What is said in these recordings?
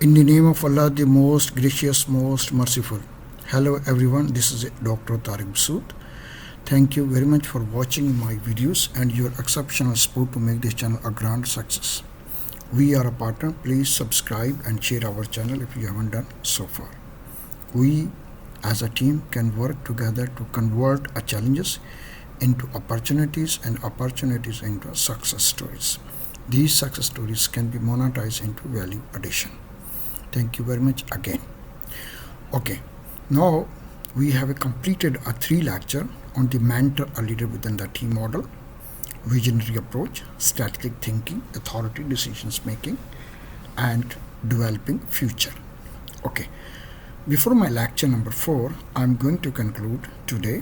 In the name of Allah, the most gracious, most merciful. Hello everyone, this is Dr.Tariq Masood. Thank you very much for watching my videos and your exceptional support to make this channel a grand success. We are a partner. Please subscribe and share our channel if you haven't done so far. We as a team can work together to convert our challenges into opportunities and opportunities into success stories. These success stories can be monetized into value addition. Thank you very much again. Okay, now we have completed a 3 lecture on the mentor or leader within the team model, visionary approach, strategic thinking, authority, decisions making, and developing future. Okay, before my lecture number 4, I'm going to conclude today.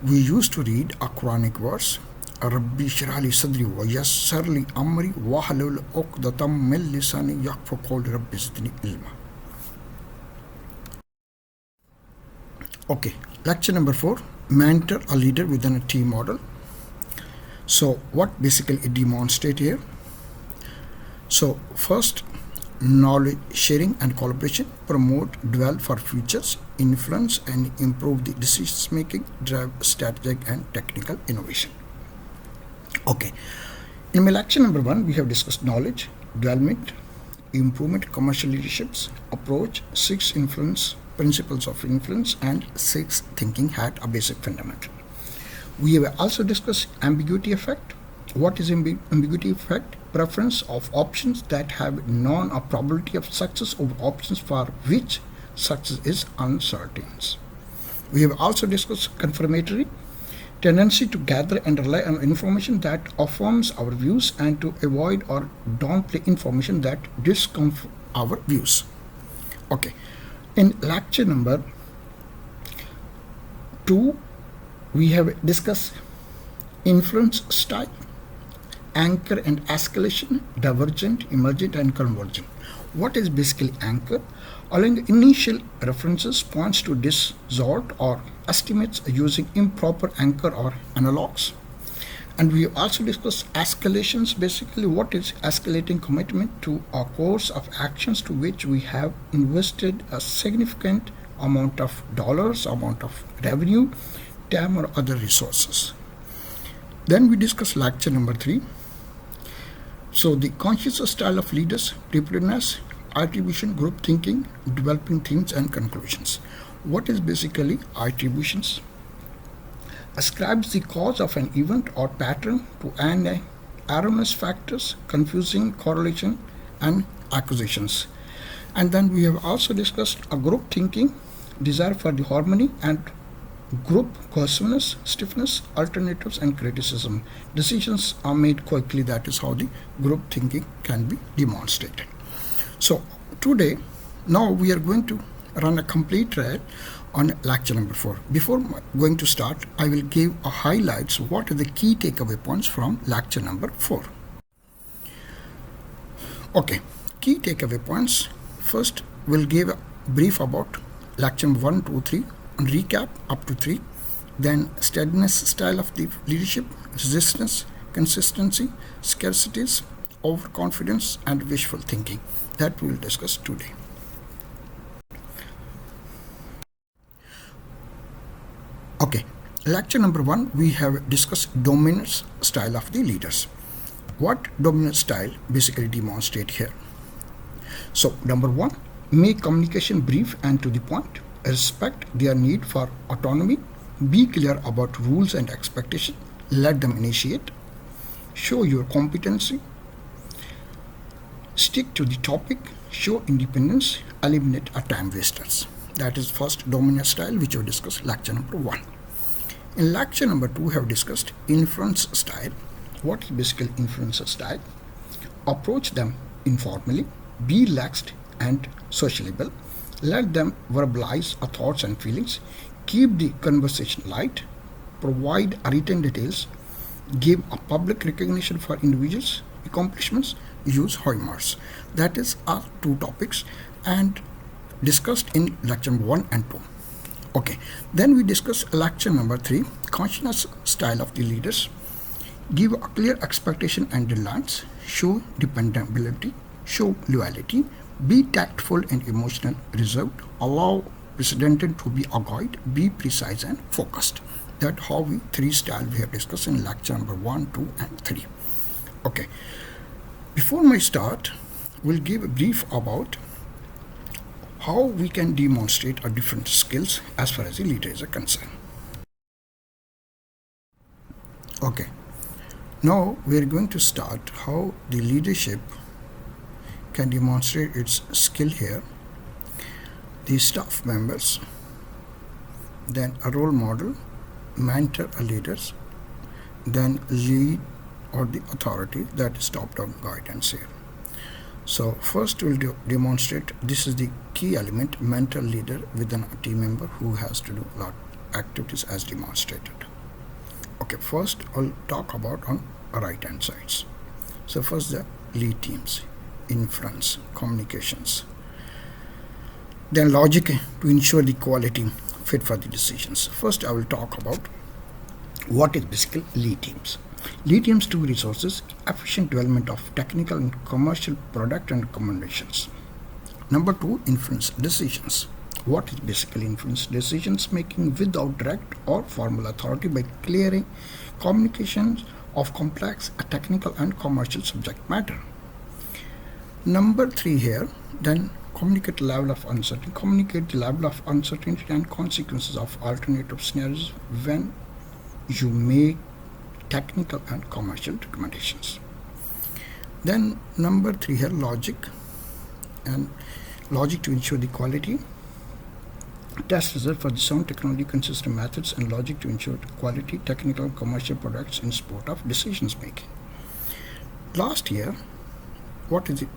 We used to read a Quranic verse, Rabbi Shrah li Sadri wa Yassir li Amri wa Halul Uqdatam min Lisani Yaqfu Qawli Rabbi Zidni Ilma. Okay, lecture number 4, mentor a leader within a team model. So what basically it demonstrates here? So first, knowledge sharing and collaboration, promote, develop for futures, influence and improve the decision making, drive strategic and technical innovation. Okay, in my lecture number 1, we have discussed knowledge, development, improvement, commercial leaderships, approach, 6 influence, principles of influence, and 6 thinking had a basic fundamental. We have also discussed ambiguity effect. What is ambiguity effect? Preference of options that have known a probability of success over options for which success is uncertain. We have also discussed confirmatory, tendency to gather and rely on information that affirms our views and to avoid or downplay information that discomforts our views. Okay, in lecture number 2, we have discussed influence style, anchor and escalation, divergent, emergent, and convergent. What is basically anchor? Allowing initial references points to distort or estimates using improper anchor or analogs. And we also discussed escalations. Basically, what is escalating? Commitment to a course of actions to which we have invested a significant amount of dollars, amount of revenue, time, or other resources. Then we discussed lecture number 3. So the conscious style of leaders, preparedness, attribution, group thinking, developing themes and conclusions. What is basically attributions? Ascribes the cause of an event or pattern to an erroneous factors, confusing correlation and accusations. And then we have also discussed a group thinking, desire for the harmony, and group cohesiveness, stiffness, alternatives and criticism. Decisions are made quickly. That is how the group thinking can be demonstrated. So today, now we are going to run a complete trial on lecture number 4. Before going to start, I will give a highlights what are the key takeaway points from lecture number 4. Okay, key takeaway points. First, we'll give a brief about lecture 1, 2, 3, and recap up to 3. Then steadiness style of the leadership, resistance, consistency, scarcities, overconfidence, and wishful thinking. That we will discuss today. Okay, lecture number 1, we have discussed dominance style of the leaders. What dominance style basically demonstrate here? So number 1, make communication brief and to the point, respect their need for autonomy, be clear about rules and expectations, let them initiate, show your competency, stick to the topic, show independence, eliminate time wasters. That is first dominant style which we discussed lecture number 1. In lecture number 2, we have discussed influence style. What is basically influence style? Approach them informally, be relaxed and sociable, let them verbalize thoughts and feelings, keep the conversation light, provide written details, give a public recognition for individuals' accomplishments, use humors. That is our 2 topics and discussed in lecture 1 and 2. Okay, then we discuss lecture number 3, consciousness style of the leaders. Give a clear expectation and deadlines, show dependability, show loyalty, Be tactful and emotional, reserved. Allow presentation to be agile. Be precise and focused. That's how we three styles we have discussed in lecture number 1, 2, and 3. Okay. Before my start, we'll give a brief about how we can demonstrate our different skills as far as the leader is concerned. Okay. Now we are going to start how the leadership can demonstrate its skill here. The staff members, then a role model, mentor a leaders, then lead or the authority, that is top-down guidance here. So first we'll demonstrate, this is the key element, mentor leader within a team member who has to do a lot of activities as demonstrated. Okay, first I'll talk about on right hand sides. So first the lead teams, inference, communications, then logic to ensure the quality fit for the decisions. First I will talk about what is basically lead teams. Lead teams to resources, efficient development of technical and commercial product and recommendations. Number 2, inference, decisions. What is basically inference? Decisions making without direct or formal authority by clearing communications of complex technical and commercial subject matter. Number 3 here, then communicate level of uncertainty. Communicate the level of uncertainty and consequences of alternative scenarios when you make technical and commercial recommendations. Then number 3 here, logic, and logic to ensure the quality. Test result for the sound technology consistent methods and logic to ensure quality technical and commercial products in support of decisions making. Last year, what is it?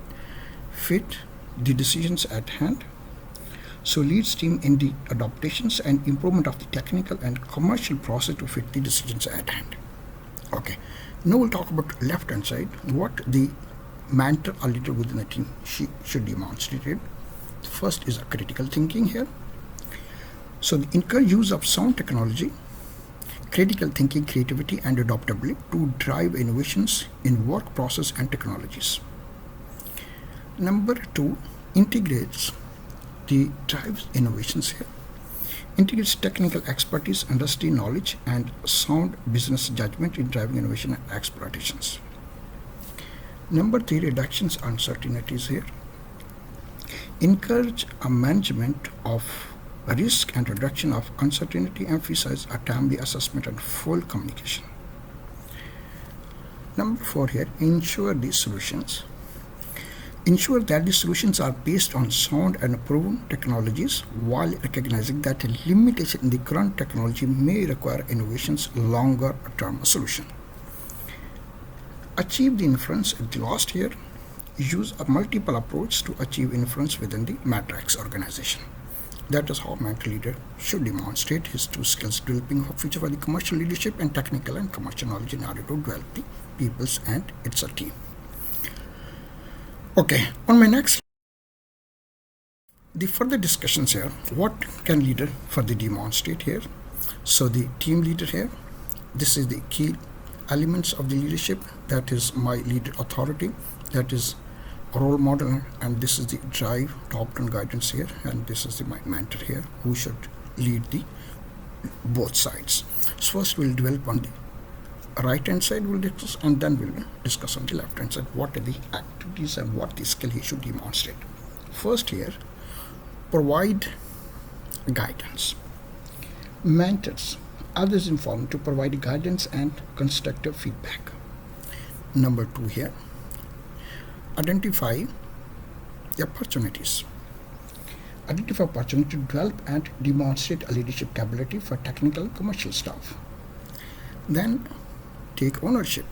Fit the decisions at hand. So leads team in the adaptations and improvement of the technical and commercial process to fit the decisions at hand. Okay, now we'll talk about left hand side, what the mentor or leader within the team should demonstrate. First is a critical thinking here. So the encourage use of sound technology, critical thinking, creativity and adaptability to drive innovations in work process and technologies. Number 2, integrates the drives innovations here. Integrates technical expertise, industry knowledge and sound business judgment in driving innovation and exploitations. Number 3, reductions uncertainties here. Encourage a management of risk and reduction of uncertainty, emphasize a timely assessment and full communication. Number 4 here, ensure the solutions. Ensure that the solutions are based on sound and proven technologies while recognizing that a limitation in the current technology may require innovations longer term solution. Achieve the inference at the last year. Use a multiple approach to achieve inference within the matrix organization. That is how mentor leader should demonstrate his 2 skills, developing a future for the commercial leadership and technical and commercial knowledge in order to develop the peoples and its a team. Okay, on my next, the further discussions here, what can leader further demonstrate here? So the team leader here, this is the key elements of the leadership, that is my leader authority, that is a role model, and this is the drive, top-down guidance here, and this is my mentor here who should lead the both sides. So first we'll develop on the right hand side, we'll discuss, and then we'll discuss on the left hand side what are the activities and what the skill he should demonstrate. First here, provide guidance. Mentors others informed to provide guidance and constructive feedback. Number 2 here, identify the opportunities. Identify opportunity to develop and demonstrate a leadership capability for technical commercial staff. Then take ownership.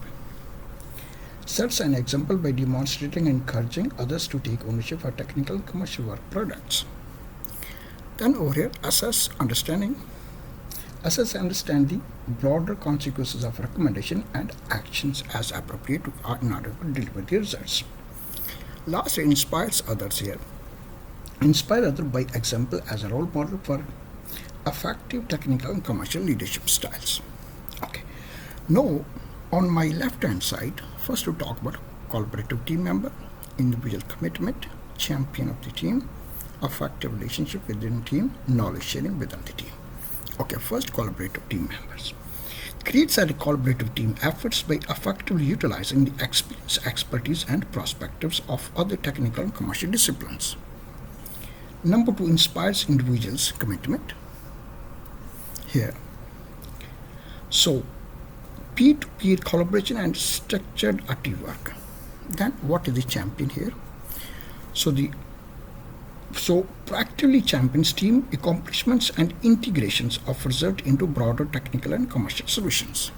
Sets an example by demonstrating and encouraging others to take ownership for technical and commercial work products. Then over here, assess and understand the broader consequences of recommendation and actions as appropriate in order to deliver the results. Lastly, inspires others here. Inspire others by example as a role model for effective technical and commercial leadership styles. Okay. Now, on my left hand side, first to talk about collaborative team member, individual commitment, champion of the team, effective relationship within team, knowledge sharing within the team. Okay, first, collaborative team members. Creates a collaborative team efforts by effectively utilizing the experience, expertise, and perspectives of other technical and commercial disciplines. Number 2, inspires individuals' commitment. Here, so peer-to-peer collaboration and structured teamwork. Then what is the champion here? So proactively champions team accomplishments and integrations of result into broader technical and commercial solutions.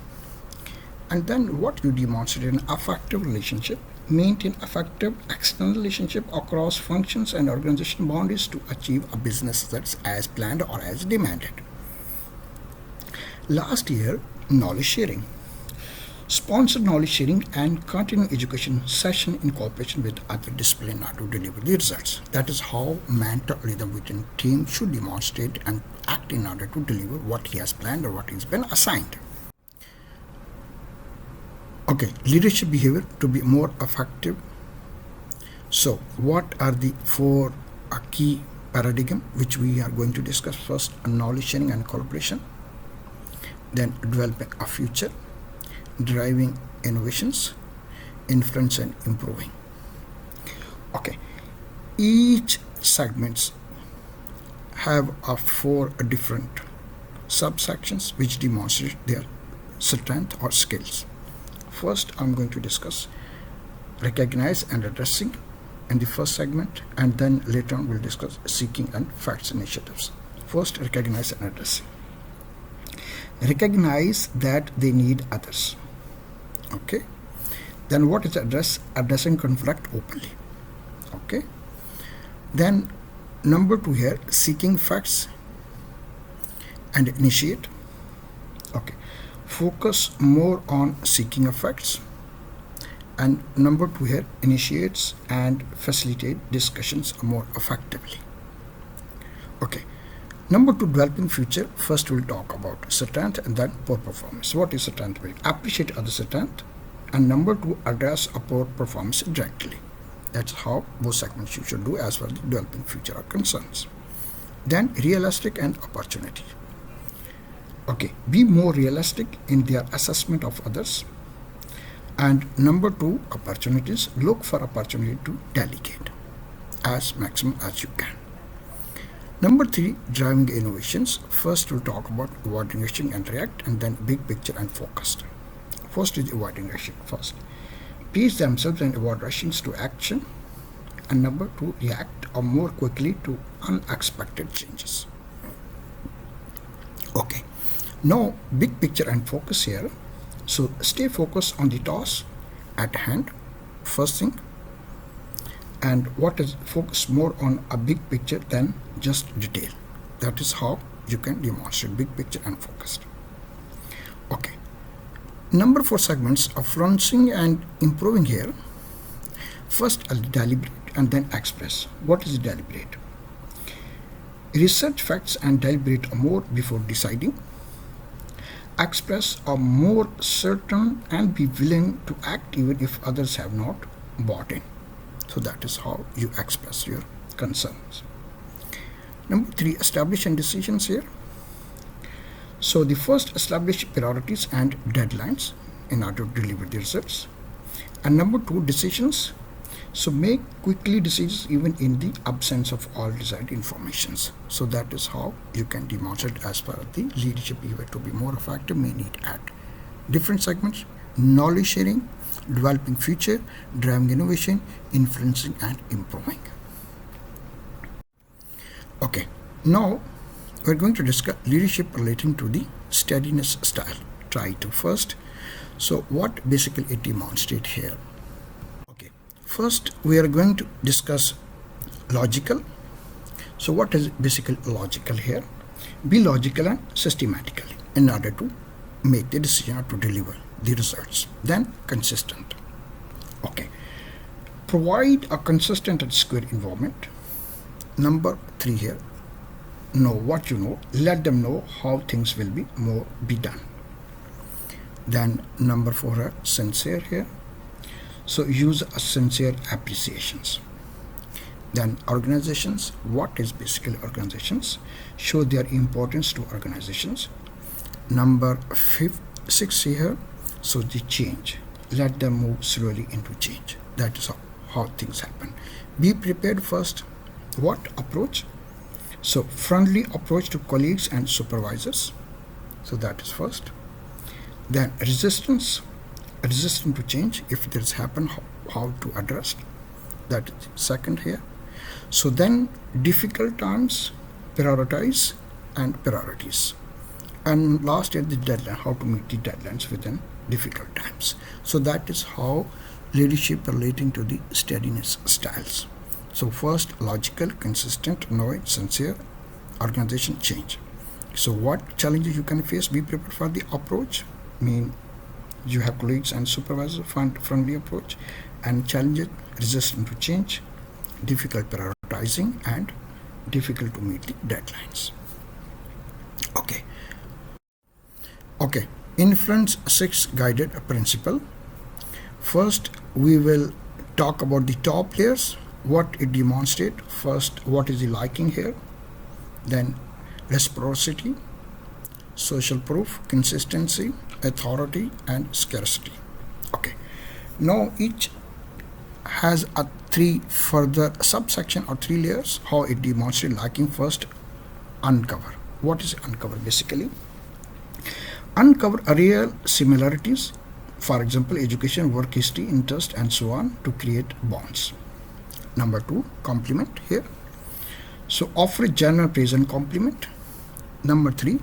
And then what you demonstrate an effective relationship, maintain effective external relationship across functions and organization boundaries to achieve a business that's as planned or as demanded. Last year, knowledge sharing. Sponsored knowledge sharing and continuing education session in cooperation with other disciplines to deliver the results. That is how mentor leader within team should demonstrate and act in order to deliver what he has planned or what he's been assigned. Okay, leadership behavior to be more effective. So what are the 4 key paradigm which we are going to discuss? First, knowledge sharing and collaboration. Then developing a future, driving innovations, inference and improving. Okay, each segments have 4 different subsections which demonstrate their strength or skills. First, I'm going to discuss recognize and addressing in the first segment, and then later on we'll discuss seeking and facts initiatives. First, recognize and addressing. Recognize that they need others. Okay, then what is address? Addressing conflict openly. Okay, then number 2 here, seeking facts and initiate. Okay, focus more on seeking of facts. And number 2 here, initiates and facilitate discussions more effectively. Okay, number 2, developing future. First we'll talk about strength and then poor performance. What is strength? Will appreciate other strength. And number 2, address a poor performance directly. That's how both segments you should do as far as the developing future are concerned. Then realistic and opportunity. Okay, be more realistic in their assessment of others. And number 2, opportunities. Look for opportunity to delegate as maximum as you can. Number 3, driving innovations. First we'll talk about avoiding rushing and react, and then big picture and focused. First is avoiding rushing. First, pace themselves and avoid rushings to action. And number 2, react or more quickly to unexpected changes. Okay, now big picture and focus here. So stay focused on the task at hand, first thing, and what is focus more on a big picture than just detail. That is how you can demonstrate big picture and focused. Okay, number 4 segments of fronting and improving here. First, I'll deliberate and then express. What is deliberate? Research facts and deliberate more before deciding. Express are more certain and be willing to act even if others have not bought in. So that is how you express your concerns. Number 3, establish and decisions here. So the first, establish priorities and deadlines in order to deliver the results. And number 2, decisions. So make quickly decisions even in the absence of all desired informations. So that is how you can demonstrate as far as the leadership behavior to be more effective may need at different segments: knowledge sharing, developing future, driving innovation, influencing and improving. Okay, now we're going to discuss leadership relating to the steadiness style. Try to first. So what basically it demonstrates here? First, we are going to discuss logical. So what is basically logical here? Be logical and systematically in order to make the decision or to deliver the results. Then consistent. Okay. Provide a consistent and secure environment. Number 3 here. Know what you know. Let them know how things will be done. Then number 4, sincere here. So use a sincere appreciations. Then organizations. What is basically organizations? Show their importance to organizations. Number 6 here. So the change. Let them move slowly into change. That is how things happen. Be prepared first. What approach? So friendly approach to colleagues and supervisors. So that is first. Then resistance to change. If this happen, how to address. That is second here. So then difficult times, prioritize and priorities. And last is the deadline, how to meet the deadlines within difficult times. So that is how leadership relating to the steadiness styles. So first, logical, consistent, knowing, sincere, organization change. So what challenges you can face? Be prepared for the approach. You have colleagues and supervisors, find friendly approach, and challenges, resistant to change, difficult prioritizing, and difficult to meet the deadlines. Okay. Inference 6 guided principle. First, we will talk about the top layers, what it demonstrates. First, what is the liking here? Then reciprocity, social proof, consistency, authority, and scarcity. Okay. Now each has a 3 further subsection or 3 layers. How it demonstrates liking. First, uncover. What is uncover? Basically, uncover real similarities. For example, education, work history, interest, and so on, to create bonds. Number 2, compliment here. So offer a general praise and compliment. Number 3,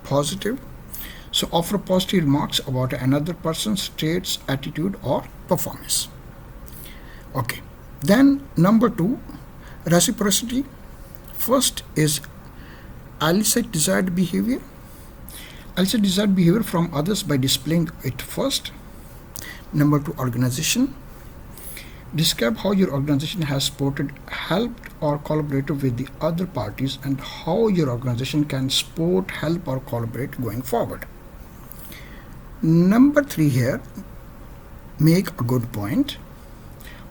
positive. So offer positive remarks about another person's traits, attitude, or performance. Okay. Then number 2, reciprocity. First is elicit desired behavior. Elicit desired behavior from others by displaying it first. Number 2, organization. Describe how your organization has supported, helped, or collaborated with the other parties, and how your organization can support, help, or collaborate going forward. Number 3 here, make a good point.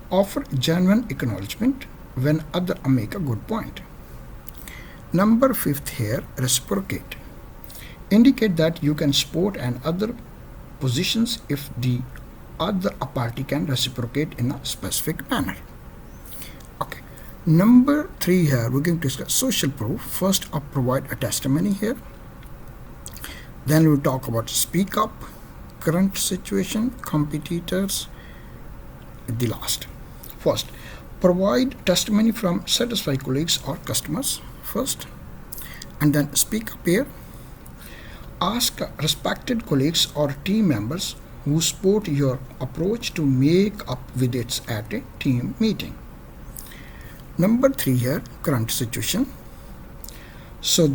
Offer genuine acknowledgement when others make a good point. Number 5 here, reciprocate. Indicate that you can support and other positions if the other party can reciprocate in a specific manner. Okay. Number 3 here, we're going to discuss social proof. First, provide a testimony here. Then we'll talk about speak up, current situation, competitors, the last. First, provide testimony from satisfied colleagues or customers first, and then speak up here. Ask respected colleagues or team members who support your approach to make up with it at a team meeting. Number 3 here, current situation. So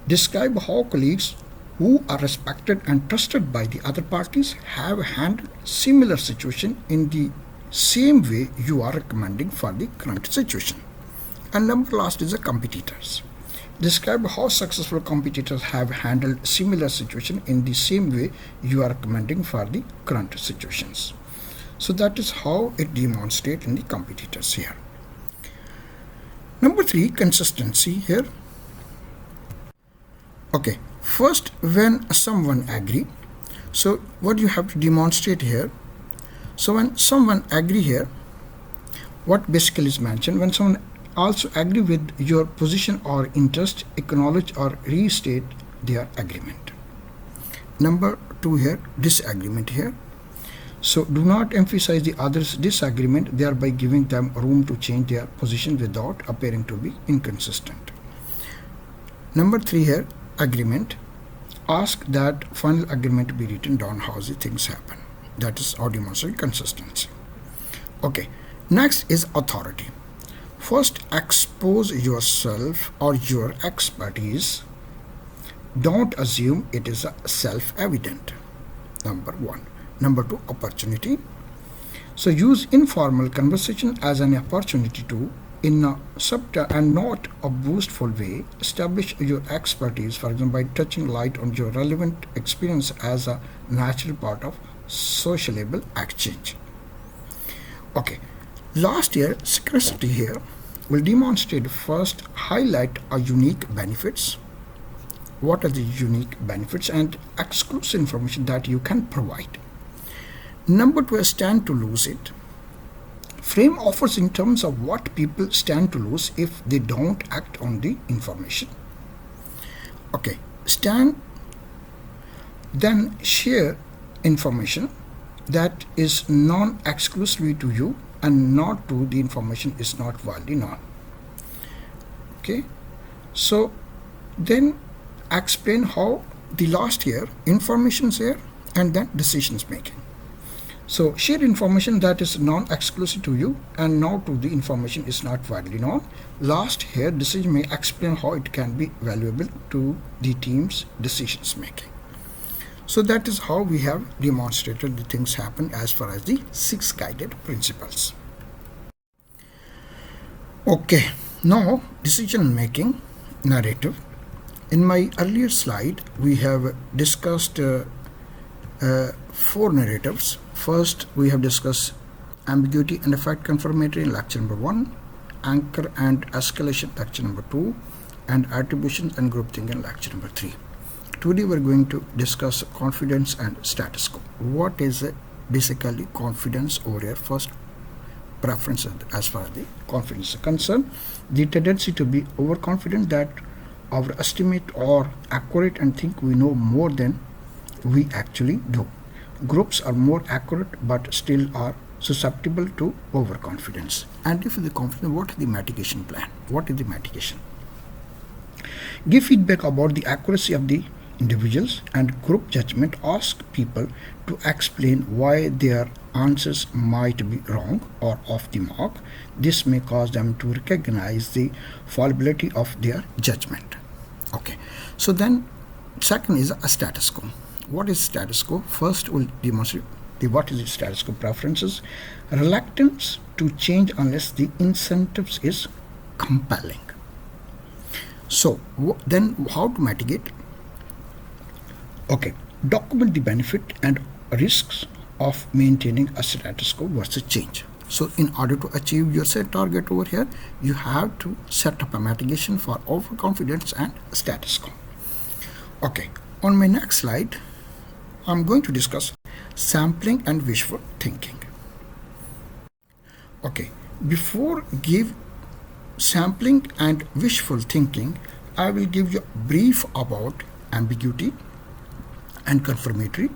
describe how colleagues who are respected and trusted by the other parties have handled similar situation in the same way you are recommending for the current situation. And number last is the competitors. Describe how successful competitors have handled similar situation in the same way you are recommending for the current situations. So that is how it demonstrates in the competitors here. Number 3, consistency here. Okay, first, when someone agree, so what you have to demonstrate here. So when someone agree here, what basically is mentioned, when someone also agree with your position or interest, acknowledge or restate their agreement. Number 2 here, disagreement here. So do not emphasize the other's disagreement, thereby giving them room to change their position without appearing to be inconsistent. Number 3 here, agreement. Ask that final agreement be written down how the things happen. That is how demonstrate consistency. Okay, next is authority. First, expose yourself or your expertise. Don't assume it is self-evident. Number 1. Number 2, opportunity. So use informal conversation as an opportunity to, in a subtle and not a boastful way, establish your expertise, for example, by touching light on your relevant experience as a natural part of sociable exchange. Okay, last year, scarcity here. will demonstrate first highlight a unique benefits. What are the unique benefits and exclusive information that you can provide? Number 2 is stand to lose it. Frame offers in terms of what people stand to lose if they don't act on the information. Okay, stand, then share information that is non-exclusively to you and not to the information is not widely known. Okay, so then explain how the last year information here and then decisions making. So share information that is non-exclusive to you and now to the information is not widely known. Last here decision may explain how it can be valuable to the team's decisions making. So that is how we have demonstrated the things happen as far as the 6 guided principles. Okay, now decision making narrative. In my earlier slide, we have discussed 4 narratives. First, we have discussed ambiguity and effect confirmatory in lecture number 1, anchor and escalation lecture number 2, and attribution and groupthink in lecture number 3. Today we are going to discuss confidence and status quo. What is basically confidence over here? First, preference as far as the confidence is concerned. The tendency to be overconfident that our estimate are accurate and think we know more than we actually do. Groups are more accurate but still are susceptible to overconfidence. And if the confidence, what is the mitigation plan? What is the mitigation? Give feedback about the accuracy of the individuals and group judgment. Ask people to explain why their answers might be wrong or off the mark. This may cause them to recognize the fallibility of their judgment. Okay, so then second is a status quo. What is status quo? First we'll demonstrate what is the status quo preferences. Reluctance to change unless the incentives is compelling. So then how to mitigate? Okay, document the benefit and risks of maintaining a status quo versus change. So in order to achieve your set target over here, you have to set up a mitigation for overconfidence and status quo. Okay, on my next slide, I'm going to discuss sampling and wishful thinking. Okay, before give sampling and wishful thinking, I will give you a brief about ambiguity and confirmatory,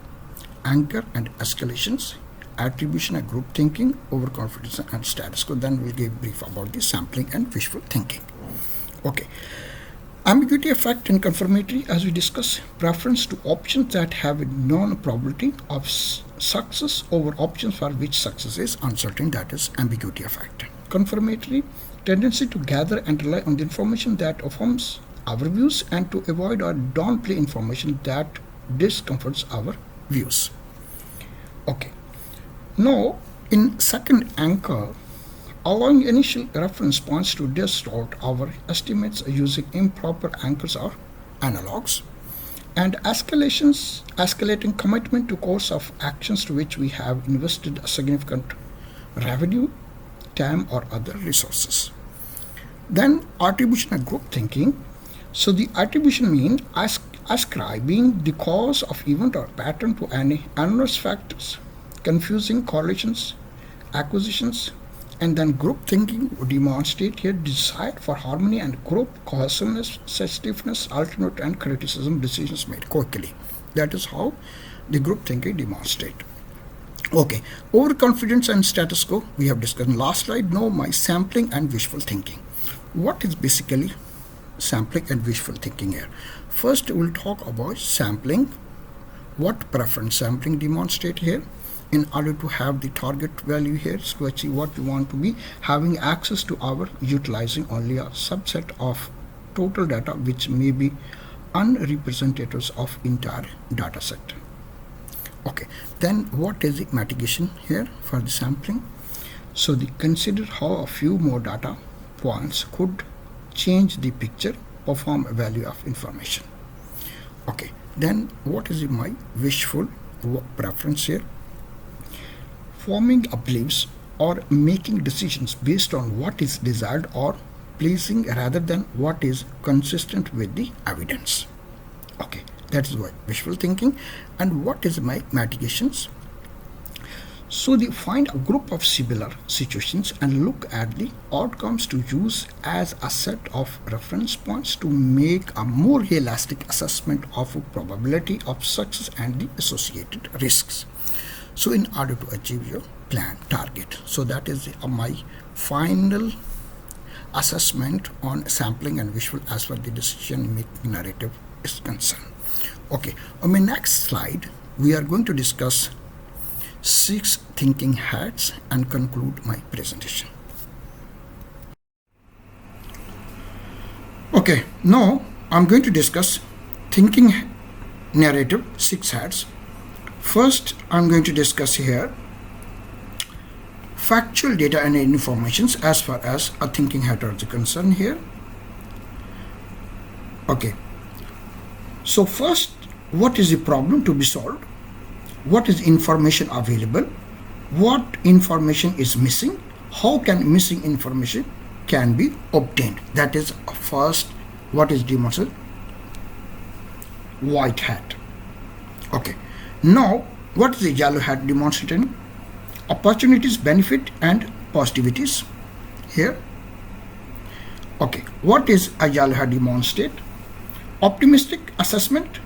anchor and escalations, attribution and group thinking, overconfidence and status quo. Then we'll give brief about the sampling and wishful thinking. Okay. Ambiguity, effect and confirmatory, as we discuss, preference to options that have a known probability of success over options for which success is uncertain, that is ambiguity effect. Confirmatory, tendency to gather and rely on the information that affirms our views and to avoid or downplay information that discomforts our views. Okay. Now, in second anchor, allowing initial reference points to distort our estimates using improper anchors or analogs, and escalating commitment to course of actions to which we have invested a significant revenue, time or other resources. Then attribution and group thinking. So the attribution means ascribing the cause of event or pattern to any anonymous factors, confusing correlations, acquisitions. And then group thinking would demonstrate here desire for harmony and group cohesiveness, sensitiveness, alternate and criticism decisions made quickly. That is how the group thinking demonstrate. Okay, overconfidence and status quo we have discussed in last slide. Now my sampling and wishful thinking. What is basically sampling and wishful thinking here? First we'll talk about sampling. What preference sampling demonstrate here? In order to have the target value here, to achieve what we want to be, having access to our utilizing only a subset of total data which may be unrepresentatives of entire data set. Okay, then what is the mitigation here for the sampling? So consider how a few more data points could change the picture, perform a value of information. Okay, then what is my wishful preference here? Forming a beliefs or making decisions based on what is desired or pleasing rather than what is consistent with the evidence. Okay, that is why wishful thinking. And what is my mitigations? So they find a group of similar situations and look at the outcomes to use as a set of reference points to make a more realistic assessment of probability of success and the associated risks. So in order to achieve your plan target, so that is my final assessment on sampling and visual as far the decision making narrative is concerned. Okay, on my next slide we are going to discuss 6 thinking hats and conclude my presentation. Okay, now I'm going to discuss thinking narrative 6 hats. First, I'm going to discuss here factual data and informations as far as a thinking hat are concerned here. Okay, so first, what is the problem to be solved? What is information available? What information is missing? How can missing information can be obtained? That is first what is demonstrated. White hat. Okay. Now what is the yellow hat demonstrating? Opportunities, benefit and positivities here. Okay. What is a yellow hat demonstrate? Optimistic assessment,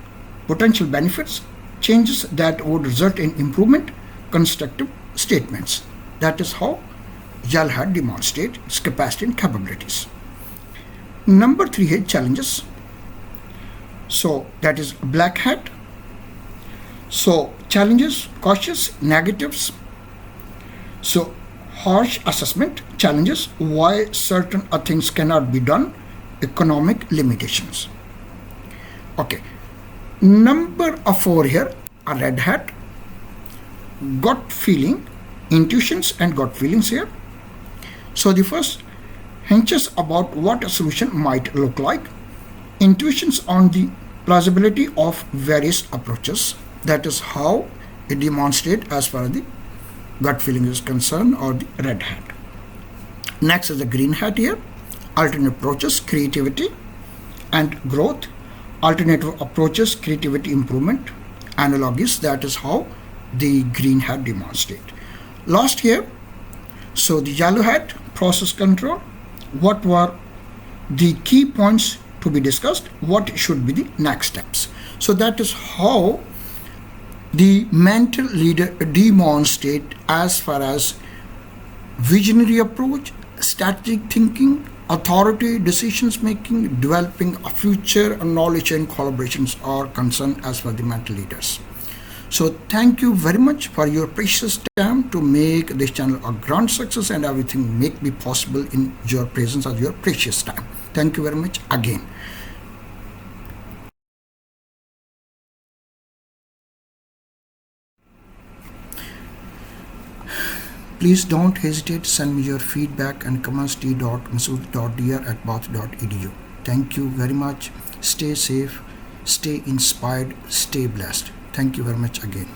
potential benefits, changes that would result in improvement, constructive statements. That is how yellow hat demonstrate its capacity and capabilities. Number 3 is challenges. So that is black hat. So challenges, cautious, negatives. So harsh assessment, challenges, why certain things cannot be done, economic limitations. Okay. Number 4 here, a red hat, gut feeling, intuitions and gut feelings here. So the first, hunches about what a solution might look like, intuitions on the plausibility of various approaches. That is how it demonstrates as far as the gut feeling is concerned, or the red hat. Next is the green hat here, alternate approaches, creativity and growth, alternative approaches, creativity, improvement, analogies. That is how the green hat demonstrate. Last here, so the yellow hat, process control, what were the key points to be discussed, what should be the next steps. So that is how the mental leader demonstrate as far as visionary approach, strategic thinking, authority, decisions making, developing a future, knowledge and collaborations are concerned as for the mental leaders. So thank you very much for your precious time to make this channel a grand success, and everything make be possible in your presence of your precious time. Thank you very much again. Please don't hesitate to send me your feedback and comments t.masood.dr@bath.edu. Thank you very much. Stay safe, stay inspired, stay blessed. Thank you very much again.